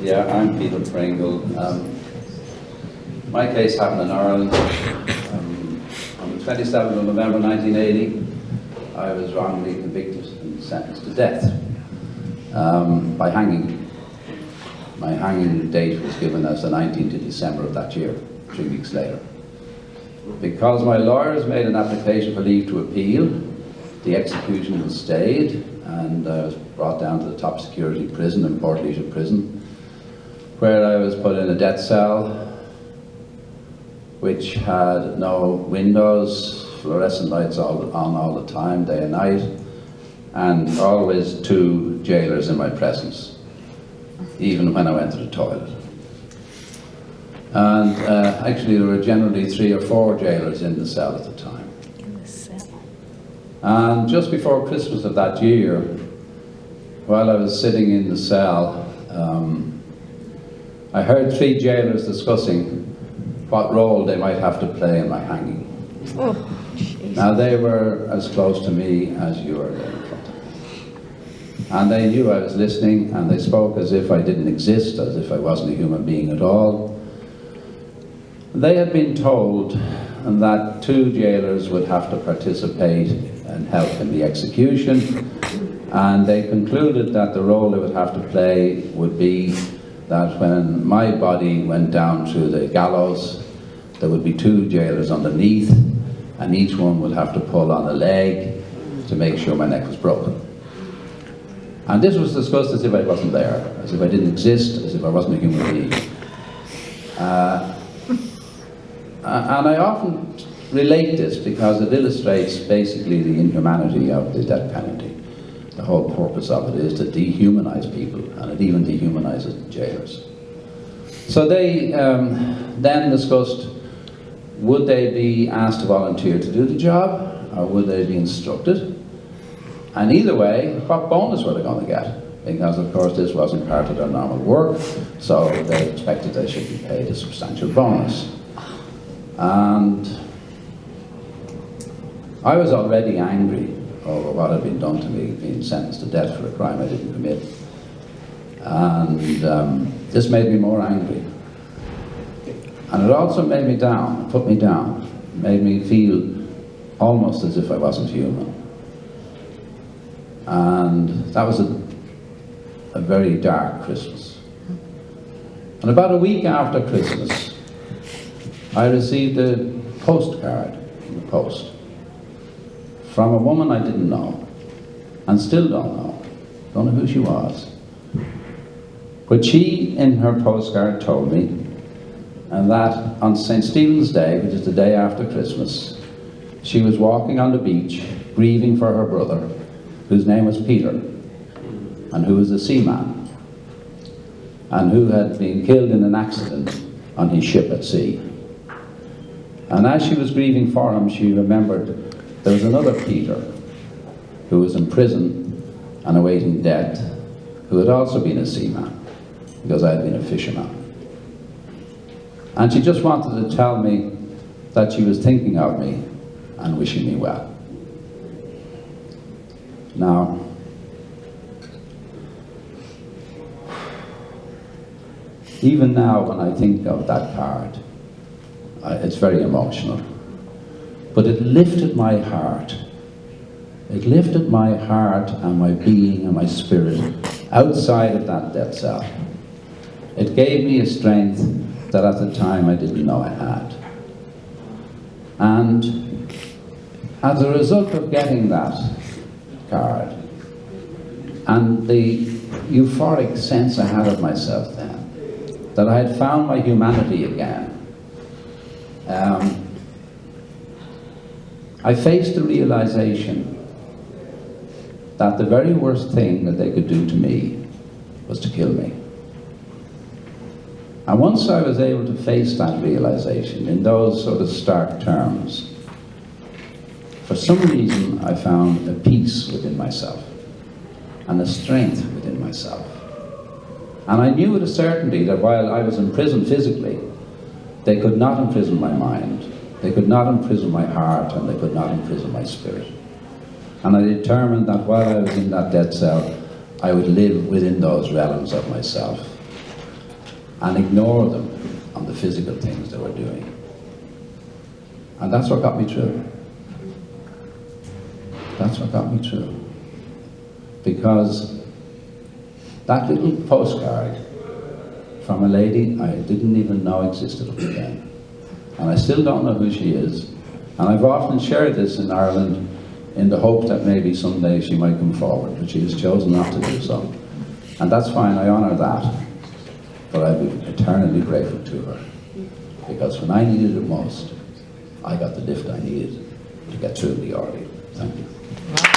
Yeah, I'm Peter Pringle. My case happened in Ireland on the 27th of November 1980. I was wrongly convicted and sentenced to death by hanging. My hanging date was given as the 19th of December of that year, 3 weeks later. Because my lawyers made an application for leave to appeal, the execution was stayed, and I was brought down to the top security prison in Portlaoise Prison, where I was put in a death cell which had no windows, fluorescent lights on all the time, day and night, and always 2 jailers in my presence, even when I went to the toilet. And actually there were generally 3 or 4 jailers in the cell at the time. In the cell. And just before Christmas of that year, while I was sitting in the cell, I heard 3 jailers discussing what role they might have to play in my hanging. Oh, jeez. Now they were as close to me as you are there in front of me. And they knew I was listening, and they spoke as if I didn't exist, as if I wasn't a human being at all. They had been told that 2 jailers would have to participate and help in the execution, and they concluded that the role they would have to play would be that when my body went down to the gallows, there would be 2 jailers underneath, and each one would have to pull on a leg to make sure my neck was broken. And this was discussed as if I wasn't there, as if I didn't exist, as if I wasn't a human being. And I often relate this because it illustrates basically the inhumanity of the death penalty. The whole purpose of it is to dehumanize people, and it even dehumanizes the jailers. So they then discussed, would they be asked to volunteer to do the job, or would they be instructed? And either way, what bonus were they going to get? Because of course this wasn't part of their normal work, so they expected they should be paid a substantial bonus. And I was already angry over what had been done to me, being sentenced to death for a crime I didn't commit. And this made me more angry. And it also made me down, put me down, made me feel almost as if I wasn't human. And that was a very dark Christmas. And about a week after Christmas, I received a postcard in the post from a woman I didn't know, and still don't know who she was. But she, in her postcard, told me that on St. Stephen's Day, which is the day after Christmas, she was walking on the beach, grieving for her brother, whose name was Peter, and who was a seaman, and who had been killed in an accident on his ship at sea. And as she was grieving for him, she remembered there was another Peter who was in prison and awaiting death, who had also been a seaman, because I had been a fisherman. And she just wanted to tell me that she was thinking of me and wishing me well. Now, even now when I think of that card, it's very emotional. But it lifted my heart. It lifted my heart and my being and my spirit outside of that death cell. It gave me a strength that at the time I didn't know I had. And as a result of getting that card and the euphoric sense I had of myself then, that I had found my humanity again, I faced the realization that the very worst thing that they could do to me was to kill me. And once I was able to face that realization in those sort of stark terms, for some reason I found a peace within myself and a strength within myself. And I knew with a certainty that while I was in prison physically, they could not imprison my mind, they could not imprison my heart, and they could not imprison my spirit. And I determined that while I was in that death cell, I would live within those realms of myself. and ignore them on the physical things they were doing. And that's what got me through. That's what got me through. Because that little postcard from a lady I didn't even know existed up to then. And I still don't know who she is. And I've often shared this in Ireland in the hope that maybe someday she might come forward, but she has chosen not to do so. And that's fine, I honour that. But I'll be eternally grateful to her. Because when I needed it most, I got the lift I needed to get through the ordeal. Thank you.